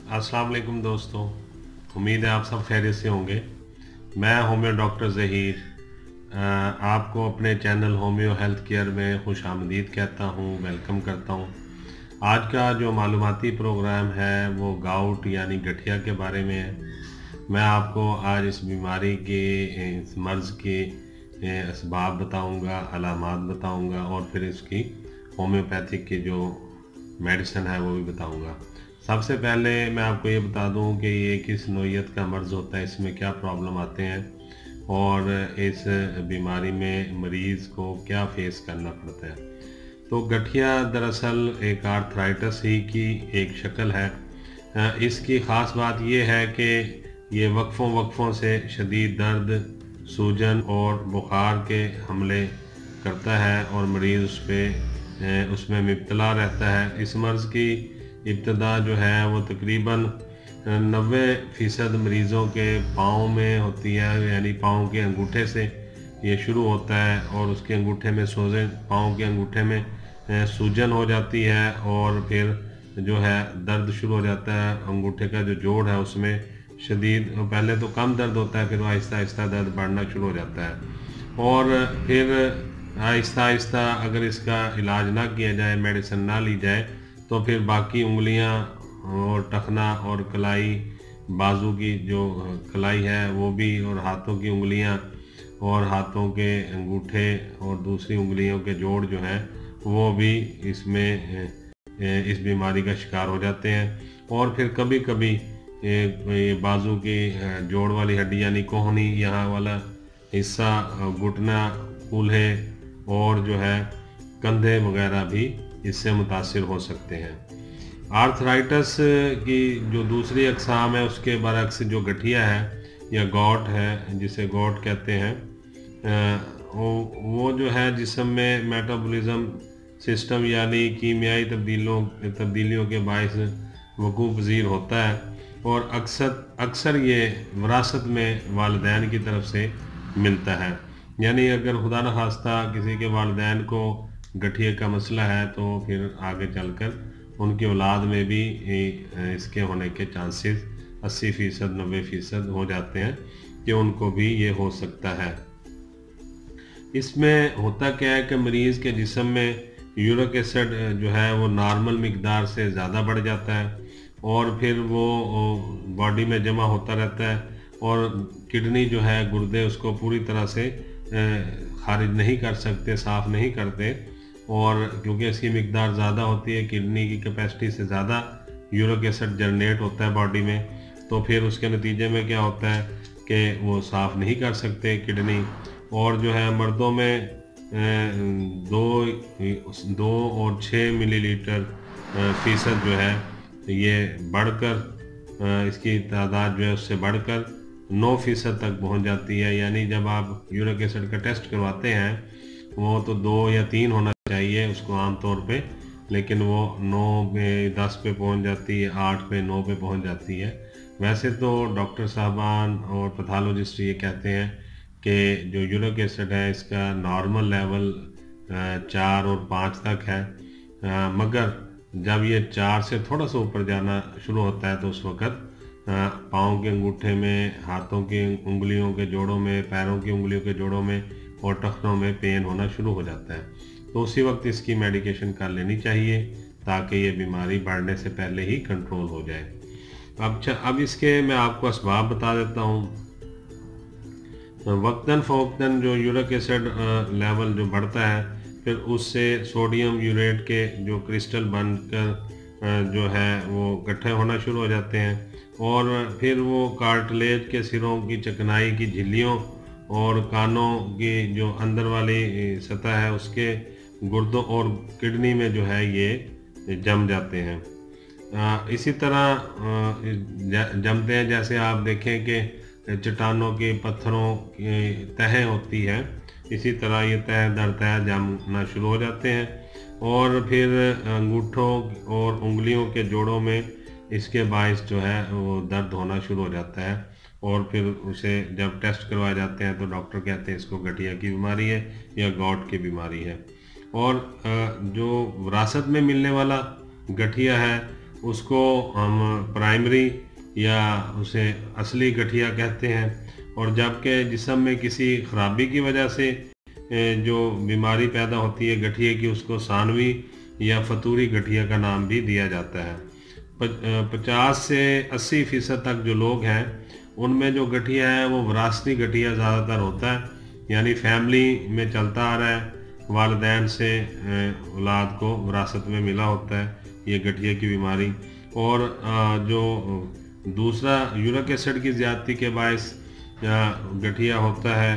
अस्सलाम वालेकुम दोस्तों, उम्मीद है आप सब खैरियत से होंगे। मैं होम्यो डॉक्टर ज़हीर आपको अपने चैनल होम्यो हेल्थ केयर में खुश आमदीद कहता हूँ, वेलकम करता हूँ। आज का जो मालूमाती प्रोग्राम है वो गाउट यानी गठिया के बारे में है। मैं आपको आज इस बीमारी के इस मर्ज़ के असबाब बताऊँगा, अलामात बताऊँगा और फिर इसकी होम्योपैथिक की जो मेडिसिन है वो भी बताऊँगा। सबसे पहले मैं आपको ये बता दूं कि ये किस नौइयत का मर्ज़ होता है, इसमें क्या प्रॉब्लम आते हैं और इस बीमारी में मरीज़ को क्या फेस करना पड़ता है। तो गठिया दरअसल एक आर्थराइटिस ही की एक शक्ल है। इसकी ख़ास बात ये है कि ये वक्फ़ों से शदीद दर्द, सूजन और बुखार के हमले करता है और मरीज़ उसमें मुब्तला रहता है। इस मर्ज़ की इब्तदा जो है वो तकरीबन 90% मरीज़ों के पाँव में होती है, यानी पाँव के अंगूठे से ये शुरू होता है और उसके अंगूठे में सोजन, पाँव के अंगूठे में सूजन हो जाती है और फिर जो है दर्द शुरू हो जाता है। अंगूठे का जो जोड़ है उसमें शदीद, पहले तो कम दर्द होता है, फिर आहिस्ता आहिस्ता दर्द बढ़ना शुरू हो जाता है और फिर आहिस्ता आहिस्ता अगर इसका इलाज ना किया जाए, मेडिसिन ना ली जाए, तो फिर बाकी उंगलियां और टखना और कलाई, बाजू की जो कलाई है वो भी, और हाथों की उंगलियां और हाथों के अंगूठे और दूसरी उंगलियों के जोड़ जो हैं वो भी इसमें इस बीमारी का शिकार हो जाते हैं। और फिर कभी कभी ये बाजू की जोड़ वाली हड्डी यानी कोहनी, यहाँ वाला हिस्सा, घुटना, कूल्हे और जो है कंधे वगैरह भी इससे मुतासिर हो सकते हैं। आर्थराइटिस की जो दूसरी अक़साम है उसके बरअक्स जो गठिया है या गॉट है, जिसे गॉट कहते हैं, वो जो है जिस्म में मेटाबॉलिज्म सिस्टम यानी कीमियाई तब्दीलियों के बायस वकूफ़ पज़ीर होता है और अक्सर ये विरासत में वालिदैन की तरफ से मिलता है। यानी अगर खुदा न खास्ता किसी के वालिदैन को गठिए का मसला है तो फिर आगे चलकर उनकी औलाद में भी इसके होने के चांसेस 80%, 90% हो जाते हैं कि उनको भी ये हो सकता है। इसमें होता क्या है कि मरीज़ के जिस्म में यूरिक एसिड जो है वो नॉर्मल मिकदार से ज़्यादा बढ़ जाता है और फिर वो बॉडी में जमा होता रहता है और किडनी जो है, गुर्दे उसको पूरी तरह से खारिज नहीं कर सकते, साफ़ नहीं करते, और क्योंकि इसकी मिकदार ज़्यादा होती है, किडनी की कैपेसिटी से ज़्यादा यूरिक एसिड जनरेट होता है बॉडी में, तो फिर उसके नतीजे में क्या होता है कि वो साफ़ नहीं कर सकते किडनी। और जो है मर्दों में 2 और 6 मिलीलीटर फ़ीसद जो है ये बढ़कर इसकी तादाद जो है उससे बढ़कर 9% तक पहुंच जाती है। यानी जब आप यूरिक एसिड का टेस्ट करवाते हैं वो तो 2 या 3 होना चाहिए उसको आम तौर पे, लेकिन वो 9 पे 10 पे पहुंच जाती है, 8 पे 9 पे पहुंच जाती है। वैसे तो डॉक्टर साहबान और पैथोलॉजिस्ट ये कहते हैं कि जो यूरिक एसिड है इसका नॉर्मल लेवल 4 और 5 तक है, मगर जब ये 4 से थोड़ा सा ऊपर जाना शुरू होता है तो उस वक़्त पाँव के अंगूठे में, हाथों की उंगलियों के जोड़ों में, पैरों की उंगलियों के जोड़ों में और टखनों में पेन होना शुरू हो जाता है। तो उसी वक्त इसकी मेडिकेशन कर लेनी चाहिए ताकि ये बीमारी बढ़ने से पहले ही कंट्रोल हो जाए। अब इसके मैं आपको असबाब बता देता हूँ। वक्तन फ़ौक्तन जो यूरिक एसिड लेवल जो बढ़ता है, फिर उससे सोडियम यूरेट के जो क्रिस्टल बनकर जो है वो इकट्ठे होना शुरू हो जाते हैं और फिर वो कार्टिलेज के सिरों की चिकनाई की झिल्लियों और कानों की जो अंदर वाली सतह है उसके गुर्दों और किडनी में जो है ये जम जाते हैं। इसी तरह जमते हैं, जैसे आप देखें कि चट्टानों के पत्थरों की तह होती है, इसी तरह ये तह दर तह जमना शुरू हो जाते हैं और फिर अंगूठों और उंगलियों के जोड़ों में इसके बायस जो है वो दर्द होना शुरू हो जाता है और फिर उसे जब टेस्ट करवाए जाते हैं तो डॉक्टर कहते हैं इसको गठिया की बीमारी है या गॉट की बीमारी है। और जो विरासत में मिलने वाला गठिया है उसको हम प्राइमरी या उसे असली गठिया कहते हैं। और जबकि जिस्म में किसी खराबी की वजह से जो बीमारी पैदा होती है गठिए की, उसको सानवी या फतूरी गठिया का नाम भी दिया जाता है। 50 से 80% तक जो लोग हैं उनमें जो गठिया है वो विरासती गठिया ज़्यादातर होता है, यानी फैमिली में चलता आ रहा है, वालिदैन से औलाद को विरासत में मिला होता है ये गठिया की बीमारी। और जो दूसरा यूरिक एसिड की ज़्यादती के बायस गठिया होता है,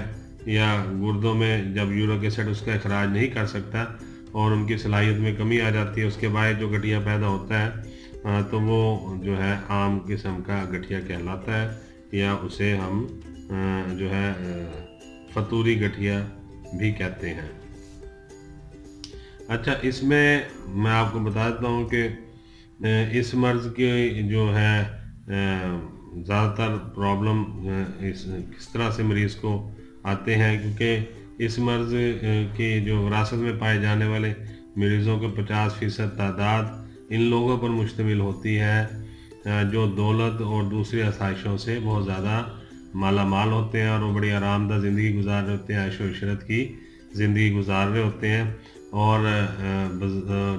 या गुर्दों में जब यूरिक एसिड उसका इखराज नहीं कर सकता और उनकी सलाहियत में कमी आ जाती है, उसके बाद जो गठिया पैदा होता है तो वो जो है आम किस्म का गठिया कहलाता है, या उसे हम जो है फतूरी गठिया भी कहते हैं। अच्छा, इसमें मैं आपको बता देता हूँ कि इस मर्ज़ की जो है ज़्यादातर प्रॉब्लम किस तरह से मरीज़ को आते हैं, क्योंकि इस मर्ज़ की जो विरासत में पाए जाने वाले मरीज़ों के 50% तादाद इन लोगों पर मुश्तमिल होती है जो दौलत और दूसरी आसाइशों से बहुत ज़्यादा माला माल होते हैं और वो बड़ी आरामदा ज़िंदगी गुजार रहे होते हैं, ऐशो इशरत की ज़िंदगी गुजार रहे होते हैं। और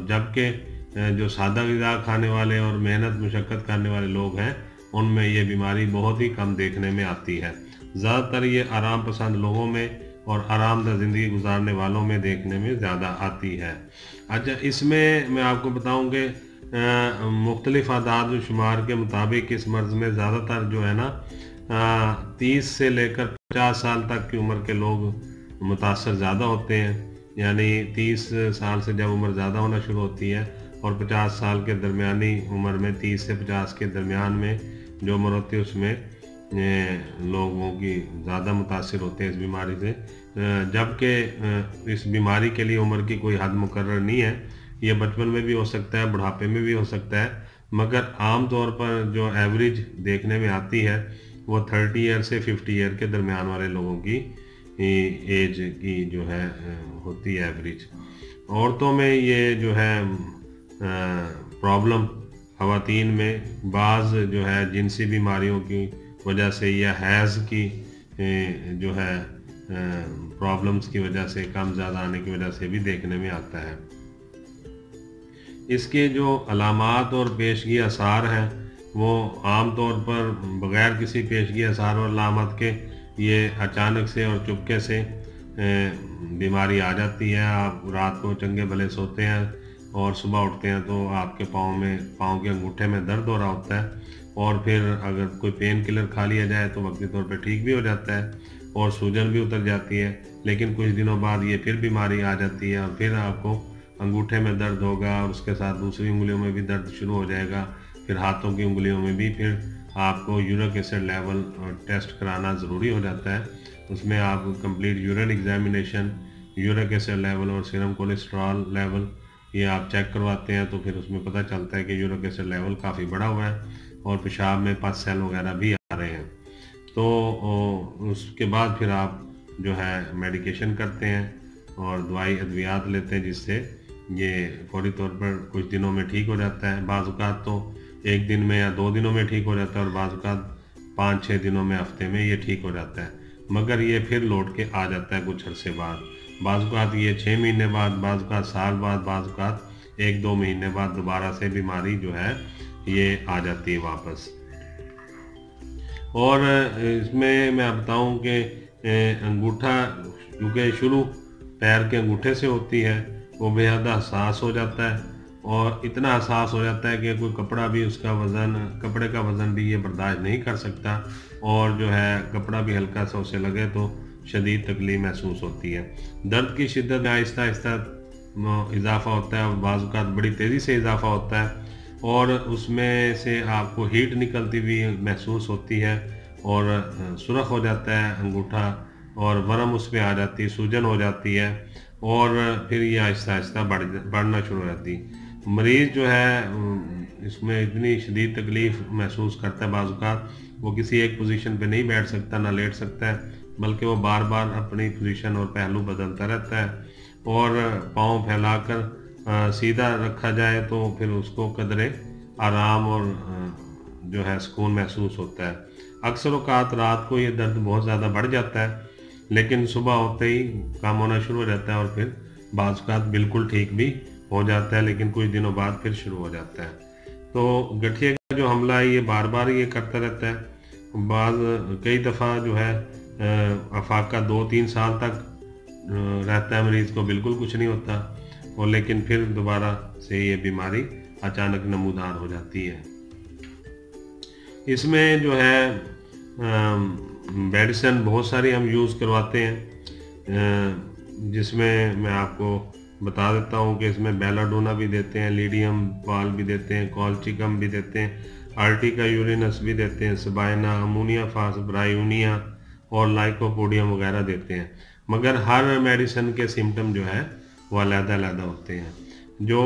जबकि जो सादा ग़िज़ा खाने वाले और मेहनत मशक्क़त करने वाले लोग हैं उनमें ये बीमारी बहुत ही कम देखने में आती है। ज़्यादातर ये आराम पसंद लोगों में और आरामदा ज़िंदगी गुजारने वालों में देखने में ज़्यादा आती है। अच्छा, इसमें मैं आपको बताऊं कि मुख्तलिफ़ आदाद व शुमार के मुताबिक इस मर्ज़ में ज़्यादातर जो है ना 30 से लेकर 50 साल तक की उम्र के लोग मुतासर ज़्यादा होते हैं, यानी 30 साल से जब उम्र ज़्यादा होना शुरू होती है और 50 साल के दरमियानी उम्र में 30 से 50 के दरमियान में जो उम्र होती है उसमें लोगों की ज़्यादा मुतासिर होते हैं इस बीमारी से। जबकि इस बीमारी के लिए उम्र की कोई हद मुकर्रर नहीं है, ये बचपन में भी हो सकता है, बुढ़ापे में भी हो सकता है, मगर आम तौर पर जो एवरेज देखने में आती है वो 30 ईयर से 50 ईयर के दरमियान वाले लोगों की एज की जो है होती है एवरेज। औरतों में ये जो है प्रॉब्लम ख़वातीन में बाज़ जो है जिनसी बीमारियों की वजह से या हैज़ की जो है प्रॉब्लम्स की वजह से, कम ज़्यादा आने की वजह से भी देखने में आता है। इसके जो अलामात और पेशगी आसार हैं वो आम तौर पर बग़ैर किसी पेशगी आसार और अलामत के ये अचानक से और चुपके से बीमारी आ जाती है। आप रात को चंगे भले सोते हैं और सुबह उठते हैं तो आपके पाँव के अंगूठे में दर्द हो रहा होता है, और फिर अगर कोई पेन किलर खा लिया जाए तो वक्ती तौर पे ठीक भी हो जाता है और सूजन भी उतर जाती है। लेकिन कुछ दिनों बाद ये फिर बीमारी आ जाती है और फिर आपको अंगूठे में दर्द होगा और उसके साथ दूसरी उंगलियों में भी दर्द शुरू हो जाएगा, फिर हाथों की उंगलियों में भी। फिर आपको यूरिक एसिड लेवल टेस्ट कराना ज़रूरी हो जाता है। उसमें आप complete urine examination, uric acid level और सीरम कोलेस्ट्रॉल लेवल ये आप चेक करवाते हैं, तो फिर उसमें पता चलता है कि यूरिक एसिड लेवल काफ़ी बढ़ा हुआ है और पेशाब में पस सेल वगैरह भी आ रहे हैं। तो उसके बाद फिर आप जो है मेडिकेशन करते हैं और दवाई अद्वियात लेते हैं, जिससे ये फौरी तौर पर कुछ दिनों में ठीक हो जाता है। बाज़ औक़ात तो 1 दिन में या 2 दिनों में ठीक हो जाता है और बाज़ औक़ात 5-6 दिनों में, हफ्ते में ये ठीक हो जाता है, मगर ये फिर लौट के आ जाता है कुछ अरसे बाद। बाज़ औक़ात ये 6 महीने बाद, बाज़ औक़ात साल बाद, बाज़ औक़ात 1-2 महीने बाद दोबारा से बीमारी जो है ये आ जाती है वापस। और इसमें मैं बताऊं कि अंगूठा क्योंकि शुरू पैर के अंगूठे से होती है, वो बेहद हसास हो जाता है और इतना हसास हो जाता है कि कोई कपड़ा भी कपड़े का वज़न भी ये बर्दाश्त नहीं कर सकता, और जो है कपड़ा भी हल्का सा उसे लगे तो शदीद तकलीफ महसूस होती है। दर्द की शिद्दत में आहिस्ता आहिस्ता इजाफ़ा होता है और बाज़ औक़ात बड़ी तेज़ी से इजाफ़ा होता है, और उसमें से आपको हीट निकलती हुई महसूस होती है और सुरख हो जाता है अंगूठा और वरम उस पर आ जाती है, सूजन हो जाती है, और फिर ये आहिस्ता आहिस्ता बढ़ना शुरू हो जाती है। मरीज़ जो है इसमें इतनी शदीद तकलीफ़ महसूस करता है, बाज़ औक़ात वो किसी एक पोजीशन पे नहीं बैठ सकता, ना लेट सकता है, बल्कि वो बार बार अपनी पोजीशन और पहलू बदलता रहता है। और पाँव फैलाकर सीधा रखा जाए तो फिर उसको कदरे आराम और जो है सुकून महसूस होता है। अक्सर औक़ात रात को ये दर्द बहुत ज़्यादा बढ़ जाता है, लेकिन सुबह होते ही कम होना शुरू हो जाता है और फिर बाज़ औक़ात बिल्कुल ठीक भी हो जाता है, लेकिन कुछ दिनों बाद फिर शुरू हो जाता है। तो गठिया का जो हमला है ये बार बार ये करता रहता है। कई दफ़ा जो है अफाका 2-3 साल तक रहता है, मरीज़ को बिल्कुल कुछ नहीं होता, और लेकिन फिर दोबारा से ये बीमारी अचानक नमूदार हो जाती है। इसमें जो है मेडिसिन बहुत सारी हम यूज़ करवाते हैं, जिसमें मैं आपको बता देता हूँ कि इसमें बेलाडोना भी देते हैं, लीडियम पाल भी देते हैं, कॉल्चिकम भी देते हैं, आर्टिका यूरिनस भी देते हैं, सबाइना, अमोनिया फास, ब्रायूनिया और लाइकोपोडियम वगैरह देते हैं। मगर हर मेडिसिन के सिम्टम जो है वो अलग-अलग होते हैं। जो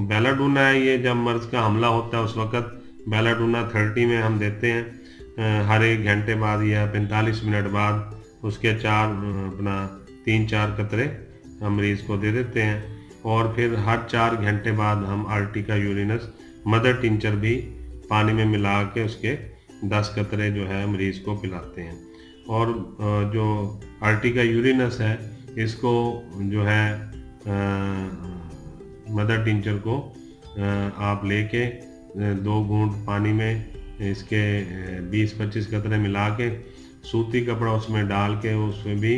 बेलाडोना है, ये जब मर्ज़ का हमला होता है उस वक़्त बेलाडोना 30 में हम देते हैं, हर 1 घंटे बाद या 45 मिनट बाद उसके 3-4 कतरे हम मरीज़ को दे देते हैं, और फिर हर 4 घंटे बाद हम आर्टिका यूरिनस मदर टिंचर भी पानी में मिला के उसके 10 कतरे जो है मरीज़ को पिलाते हैं। और जो आर्टिका यूरिनस है, इसको जो है मदर टिंचर को आप लेके 2 घूंट पानी में इसके 20-25 कतरे मिला के सूती कपड़ा उसमें डाल के उसमें भी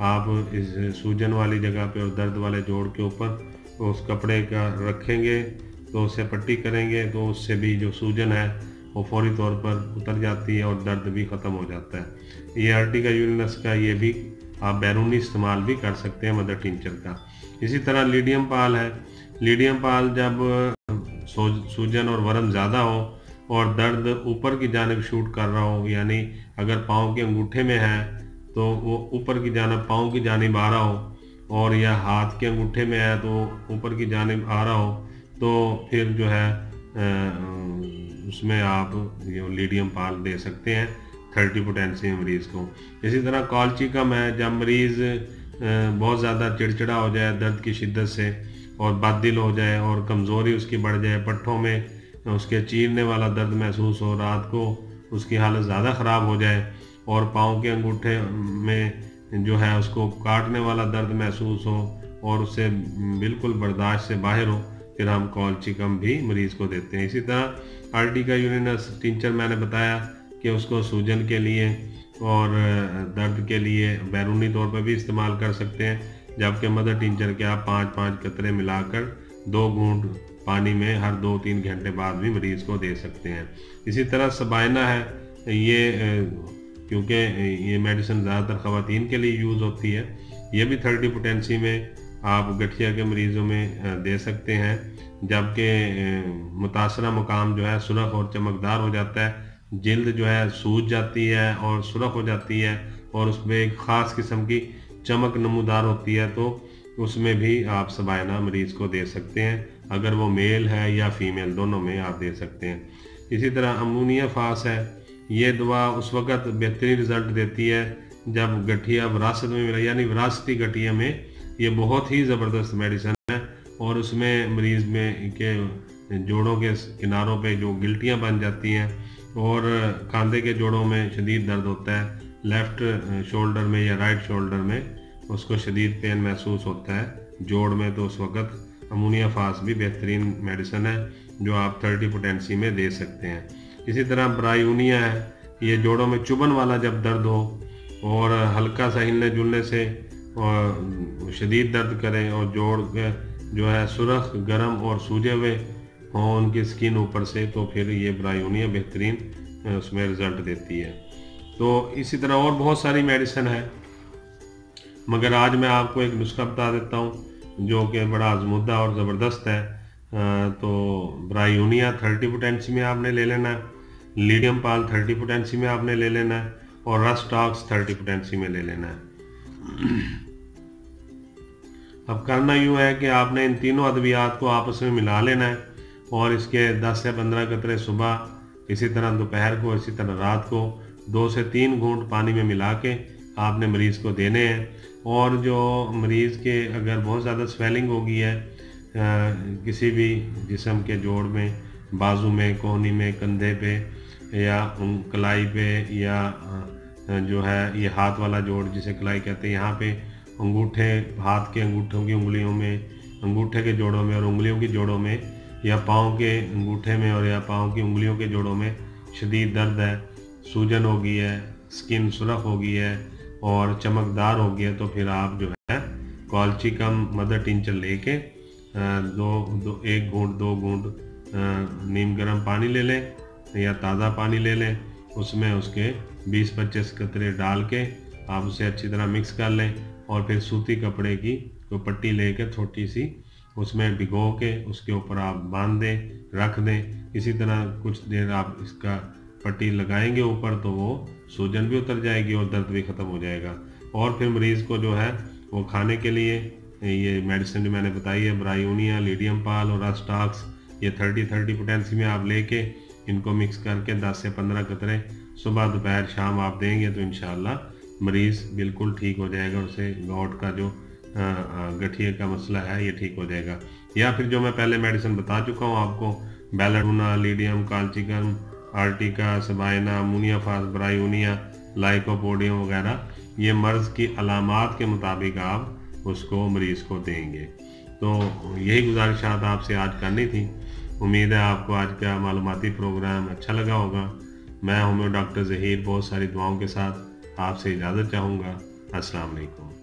आप इस सूजन वाली जगह पे और दर्द वाले जोड़ के ऊपर उस कपड़े का रखेंगे, तो उससे पट्टी करेंगे, तो उससे भी जो सूजन है वो फौरी तौर पर उतर जाती है और दर्द भी ख़त्म हो जाता है। ये आर्टिका यूरिनस का ये भी आप बैरूनी इस्तेमाल भी कर सकते हैं मदर टिंचर का। इसी तरह लीडियम पाल है। लीडियम पाल जब सूजन और वरम ज़्यादा हो और दर्द ऊपर की जानिब शूट कर रहा हो, यानी अगर पाँव के अंगूठे में है तो वो ऊपर की जानिब पाँव की जानिब आ रहा हो, और या हाथ के अंगूठे में है तो ऊपर की जानिब आ रहा हो, तो फिर जो है उसमें आप ये लीडियम पाल दे सकते हैं 30 पोटेंसी मरीज़ को। इसी तरह कॉल्चिकम है, जब मरीज़ बहुत ज़्यादा चिड़चिड़ा हो जाए दर्द की शिद्दत से और बददिल हो जाए और कमज़ोरी उसकी बढ़ जाए, पट्ठों में उसके चीरने वाला दर्द महसूस हो, रात को उसकी हालत ज़्यादा ख़राब हो जाए और पाँव के अंगूठे में जो है उसको काटने वाला दर्द महसूस हो और उससे बिल्कुल बर्दाश्त से बाहर हो, फिर हम कॉल्चिकम भी मरीज़ को देते हैं। इसी तरह आर्टिका यूरिनस टिंचर मैंने बताया कि उसको सूजन के लिए और दर्द के लिए बैरूनी तौर पर भी इस्तेमाल कर सकते हैं, जबकि मदर टिंचर के आप 5-5 कतरे मिलाकर 2 घूंट पानी में हर 2-3 घंटे बाद भी मरीज़ को दे सकते हैं। इसी तरह सबाइना है, ये क्योंकि ये मेडिसिन ज़्यादातर ख़वातीन के लिए यूज़ होती है, ये भी 30 पोटेंसी में आप गठिया के मरीज़ों में दे सकते हैं, जबकि मुतासरा मुकाम जो है सुरख और चमकदार हो जाता है, जिल्द जो है सूज जाती है और सुरख हो जाती है और उसमें एक ख़ास किस्म की चमक नमूदार होती है, तो उसमें भी आप सबाइना मरीज़ को दे सकते हैं, अगर वो मेल है या फीमेल दोनों में आप दे सकते हैं। इसी तरह अमोनिया फास है, ये दवा उस वक़्त बेहतरीन रिज़ल्ट देती है जब गठिया विरासत में मिला, यानी विरासती गठिया में ये बहुत ही ज़बरदस्त मेडिसिन है, और उसमें मरीज़ में के जोड़ों के किनारों पे जो गिल्टियाँ बन जाती हैं और खांधे के जोड़ों में शदीद दर्द होता है, लेफ़्ट शोल्डर में या राइट शोल्डर में उसको शदीद पेन महसूस होता है जोड़ में, तो उस वक़्त अमोनिया फास भी बेहतरीन मेडिसिन है जो आप 30 पोटेंसी में दे सकते हैं। इसी तरह ब्रायूनिया है, ये जोड़ों में चुभन वाला जब दर्द हो और हल्का सा हिलने जुलने से और शदीद दर्द करें और जोड़ जो है सुरख, गर्म और सूजे हुए हों उनकी स्किन ऊपर से, तो फिर ये ब्रायूनिया बेहतरीन उसमें रिज़ल्ट देती है। तो इसी तरह और बहुत सारी मेडिसिन है, मगर आज मैं आपको एक नुस्खा बता देता हूँ जो कि बड़ा आजमुदा और ज़बरदस्त है। तो ब्रायूनिया 30 पोटेंसी में आपने ले लेना है, लीडियम पाल 30 पोटेंसी में आपने ले लेना है, और रस्टॉक्स 30 पोटेंसी में ले लेना है। अब करना यूँ है कि आपने इन तीनों अद्वियात को आपस में मिला लेना है और इसके 10 से 15 कतरे सुबह, इसी तरह दोपहर को, इसी तरह रात को 2 से 3 घूंट पानी में मिला के आपने मरीज़ को देने हैं। और जो मरीज़ के अगर बहुत ज़्यादा स्वेलिंग हो गई है किसी भी जिस्म के जोड़ में बाजू में, कोहनी में, कंधे पे या कलाई पे, या जो है ये हाथ वाला जोड़ जिसे कलाई कहते हैं, यहाँ पे अंगूठे, हाथ के अंगूठों की उंगलियों में, अंगूठे के जोड़ों में और उंगलियों की जोड़ों में, या पाँव के अंगूठे में और या पाँव की उंगलियों के जोड़ों में शदीद दर्द है, सूजन हो गई है, स्किन सुरख हो गई है और चमकदार हो गई है, तो फिर आप जो है कॉल्चिकम मदर टिंचर लेके एक घूंट 2 घूंट नीम गर्म पानी ले लें या ताज़ा पानी ले लें, उसमें उसके 20-25 कतरे डाल के आप उसे अच्छी तरह मिक्स कर लें और फिर सूती कपड़े की कोई पट्टी लेकर छोटी सी उसमें भिगो के उसके ऊपर आप बांध दें, रख दें। इसी तरह कुछ देर आप इसका पट्टी लगाएंगे ऊपर तो वो सूजन भी उतर जाएगी और दर्द भी ख़त्म हो जाएगा। और फिर मरीज़ को जो है वो खाने के लिए ये मेडिसिन जो मैंने बताई है, ब्रायूनिया, लीडियम पाल और अस्टाक्स, ये 30-30 पोटेंसी में आप लेके इनको मिक्स करके 10 से 15 कतरे सुबह दोपहर शाम आप देंगे तो इंशाल्लाह मरीज़ बिल्कुल ठीक हो जाएगा। उसे गॉट का जो गठिए का मसला है ये ठीक हो जाएगा। या फिर जो मैं पहले मेडिसिन बता चुका हूँ आपको, belladonna, ledum, colchicum, urtica, sabina, मुनियाफास, ब्रायूनिया, लाइकोपोडियम वगैरह, ये मर्ज़ की अलामात के मुताबिक आप उसको मरीज़ को देंगे। तो यही गुजारिशात आपसे आज करनी थी। उम्मीद है आपको आज का मालूमाती प्रोग्राम अच्छा लगा होगा। मैं होम्यो डॉक्टर ज़हीर बहुत सारी दुआओं के साथ आपसे इजाज़त चाहूँगा। अस्सलाम वालेकुम।